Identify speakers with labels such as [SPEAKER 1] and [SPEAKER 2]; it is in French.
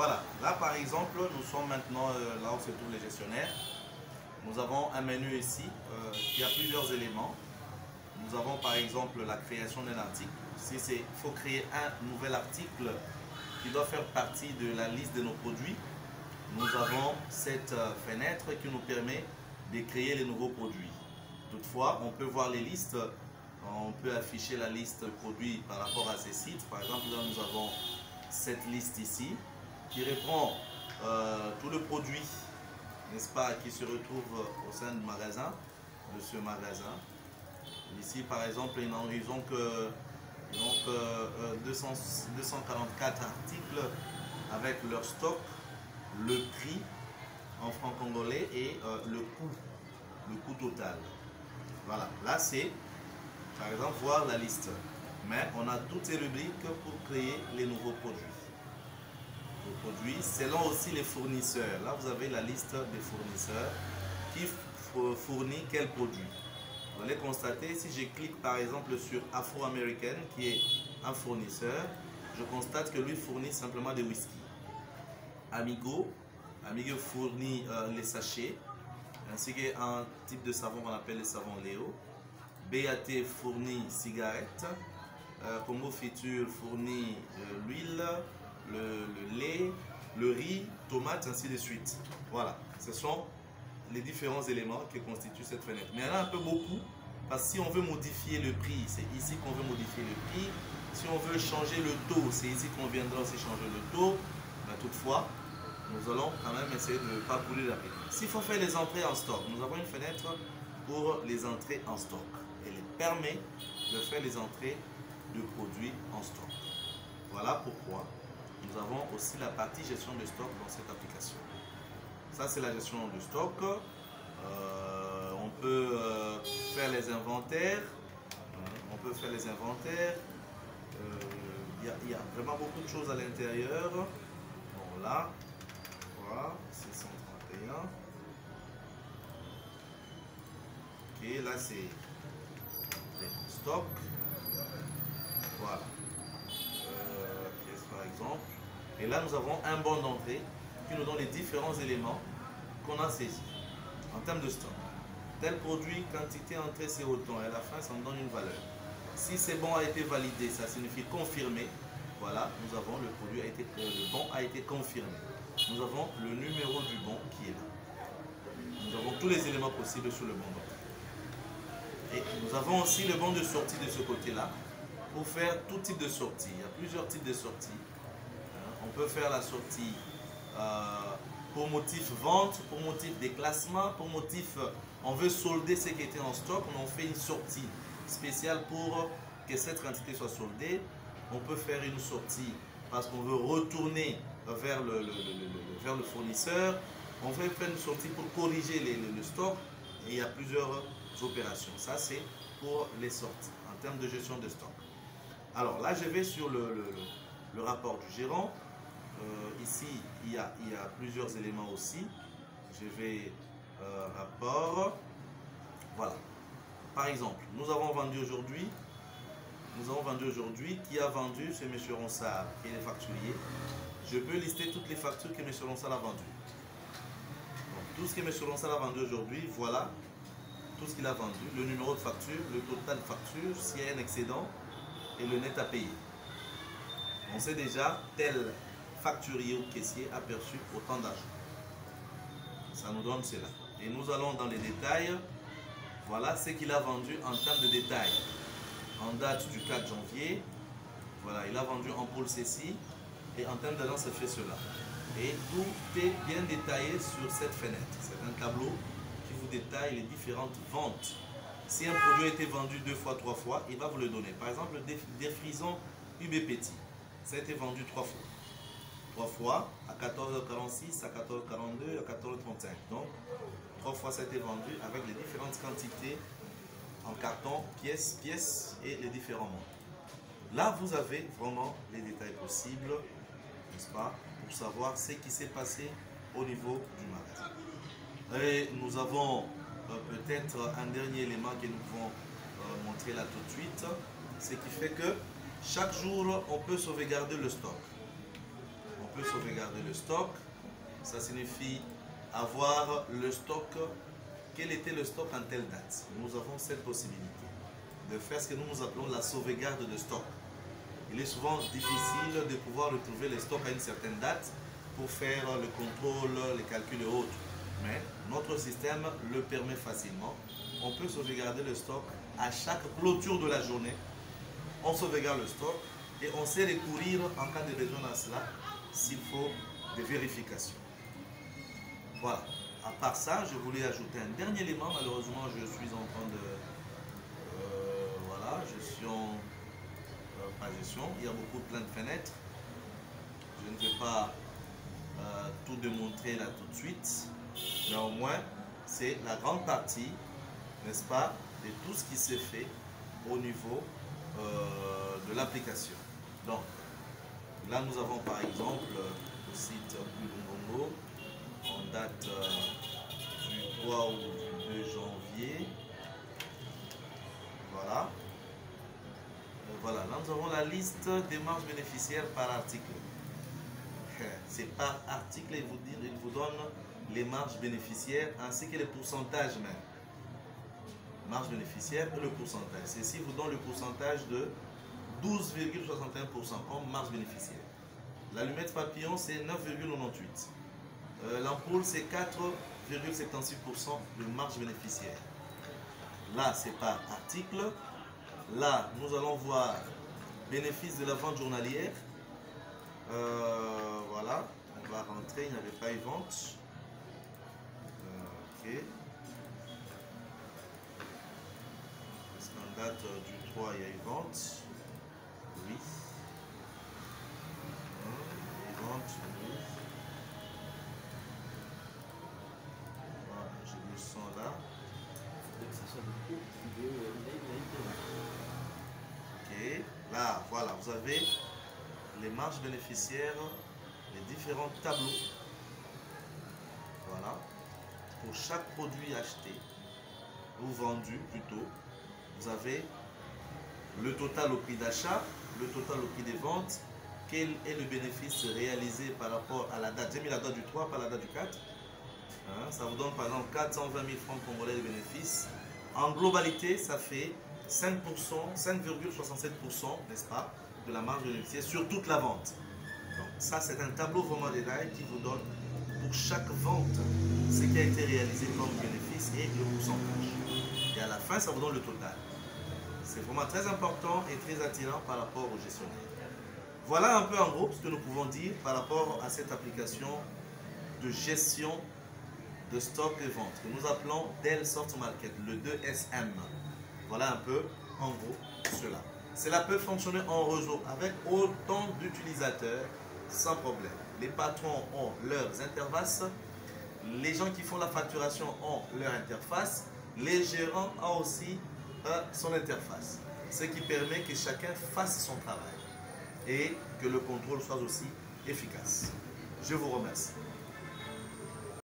[SPEAKER 1] Voilà, là par exemple, nous sommes maintenant là où se trouvent les gestionnaires. Nous avons un menu ici qui a plusieurs éléments. Nous avons par exemple la création d'un article. Si il faut créer un nouvel article qui doit faire partie de la liste de nos produits, nous avons cette fenêtre qui nous permet de créer les nouveaux produits. Toutefois, on peut voir les listes, on peut afficher la liste de produits par rapport à ces sites. Par exemple, là nous avons cette liste ici qui reprend tout le produit, n'est-ce pas, qui se retrouve au sein du magasin, de ce magasin. Ici, par exemple, ils ont que 244 articles avec leur stock, le prix en francs congolais et le coût total. Voilà, là c'est, par exemple, voir la liste. Mais on a toutes ces rubriques pour créer les nouveaux produits. Les produits, selon aussi les fournisseurs. Là, vous avez la liste des fournisseurs qui fournit quel produit. Vous allez constater, si je clique par exemple sur Afro-American, qui est un fournisseur, je constate que lui fournit simplement des whisky. Amigo fournit les sachets, ainsi qu'un type de savon qu'on appelle le savon Léo. BAT fournit cigarettes. Congo Friture fournit l'huile, le lait, le riz, tomates, ainsi de suite. Voilà, ce sont les différents éléments qui constituent cette fenêtre. Mais il y en a un peu beaucoup, parce que si on veut modifier le prix, c'est ici qu'on veut modifier le prix. Si on veut changer le taux, c'est ici qu'on viendra aussi changer le taux. Mais toutefois, nous allons quand même essayer de ne pas brûler la paix. S'il faut faire les entrées en stock, nous avons une fenêtre pour les entrées en stock. Elle permet de faire les entrées de produits en stock. Voilà pourquoi nous avons aussi la partie gestion de stock dans cette application. Ça, c'est la gestion de stock. On peut faire les inventaires. On peut faire les inventaires. Il y a vraiment beaucoup de choses à l'intérieur. Bon, là, voilà, 631. Ok, là, c'est stock. Voilà. Pièce par exemple. Et là, nous avons un bon d'entrée qui nous donne les différents éléments qu'on a saisis en termes de stock. Tel produit, quantité entrée, c'est autant. Et à la fin, ça nous donne une valeur. Si c'est bon a été validé, ça signifie confirmé. Voilà, nous avons le bon a été confirmé. Nous avons le numéro du bon qui est là. Nous avons tous les éléments possibles sur le bon d'entrée. Et nous avons aussi le bon de sortie de ce côté-là pour faire tout type de sortie. Il y a plusieurs types de sorties. On peut faire la sortie pour motif vente, pour motif déclassement, pour motif on veut solder ce qui était en stock, on fait une sortie spéciale pour que cette quantité soit soldée. On peut faire une sortie parce qu'on veut retourner vers le fournisseur. On veut faire une sortie pour corriger le stock et il y a plusieurs opérations. Ça c'est pour les sorties en termes de gestion de stock. Alors là je vais sur le rapport du gérant. Ici, il y a plusieurs éléments aussi. Je vais rapport. Voilà. Par exemple, nous avons vendu aujourd'hui. Qui a vendu? C'est M. Ronsard qui est le facturier. Je peux lister toutes les factures que M. Ronsard a vendues. Donc, tout ce que M. Ronsard a vendu aujourd'hui, voilà tout ce qu'il a vendu. Le numéro de facture, le total de facture, s'il y a un excédent et le net à payer. On sait déjà tel facturier ou caissier a perçu autant d'argent. Ça nous donne cela. Et nous allons dans les détails. Voilà ce qu'il a vendu en termes de détails. En date du 4 janvier, voilà, il a vendu en pôle ceci. Et en termes d'agence, ça fait cela. Et tout est bien détaillé sur cette fenêtre. C'est un tableau qui vous détaille les différentes ventes. Si un produit a été vendu 2 fois, 3 fois, il va vous le donner. Par exemple, le défrisant UB Petit. Ça a été vendu 3 fois. 3 fois à 14h46, à 14h42, à 14h35. Donc, 3 fois ça a été vendu avec les différentes quantités en carton, pièces et les différents monts. Là, vous avez vraiment les détails possibles, n'est-ce pas, pour savoir ce qui s'est passé au niveau du magasin. Et nous avons peut-être un dernier élément que nous pouvons montrer là tout de suite, ce qui fait que chaque jour, on peut sauvegarder le stock. peut sauvegarder le stock. Ça signifie avoir le stock. Quel était le stock en telle date? Nous avons cette possibilité de faire ce que nous appelons la sauvegarde de stock. Il est souvent difficile de pouvoir retrouver les stocks à une certaine date pour faire le contrôle, les calculs et autres. Mais notre système le permet facilement. On peut sauvegarder le stock à chaque clôture de la journée. On sauvegarde le stock et on sait recourir en cas de besoin à cela s'il faut des vérifications. Voilà. À part ça, je voulais ajouter un dernier élément. Malheureusement, je suis en train de... voilà, je suis en gestion. Il y a beaucoup plein de fenêtres. Je ne vais pas tout démontrer là tout de suite. Néanmoins, c'est la grande partie, n'est-ce pas, de tout ce qui s'est fait au niveau de l'application. Donc, là, nous avons par exemple le site Ulungongo en date du 3 ou du 2 janvier. Voilà. Voilà, là nous avons la liste des marges bénéficiaires par article. C'est par article, il vous donne les marges bénéficiaires ainsi que les pourcentages même. Marge bénéficiaire et le pourcentage. Ceci vous donne le pourcentage de 12,61% comme marge bénéficiaire. L'allumette papillon c'est 9,98%. L'ampoule c'est 4,76% de marge bénéficiaire. Là c'est par article. Là nous allons voir bénéfice de la vente journalière. Voilà, on va rentrer, il n'y avait pas eu vente. Ok. Parce qu'en date du 3 il y a eu vente. Oui. Vente, oui. Voilà, j'ai le son là. Ok, là, voilà, vous avez les marges bénéficiaires, les différents tableaux. Voilà, pour chaque produit acheté ou vendu plutôt, vous avez le total au prix d'achat, le total au prix des ventes, quel est le bénéfice réalisé par rapport à la date. J'ai mis la date du 3, pas la date du 4. Hein, ça vous donne par exemple 420 000 francs congolais de bénéfices. En globalité, ça fait 5%, 5,67%, n'est-ce pas, de la marge bénéficiaire sur toute la vente. Donc ça, c'est un tableau vraiment détaillé qui vous donne pour chaque vente ce qui a été réalisé comme bénéfice et le pourcentage. Et à la fin, ça vous donne le total. C'est vraiment très important et très attirant par rapport au gestionnaire. Voilà un peu en gros ce que nous pouvons dire par rapport à cette application de gestion de stock et vente que nous appelons Dell Soft Market, le 2SM. Voilà un peu en gros cela. Cela peut fonctionner en réseau avec autant d'utilisateurs sans problème. Les patrons ont leurs interfaces, les gens qui font la facturation ont leur interface, les gérants ont aussi son interface. Ce qui permet que chacun fasse son travail et que le contrôle soit aussi efficace. Je vous remercie.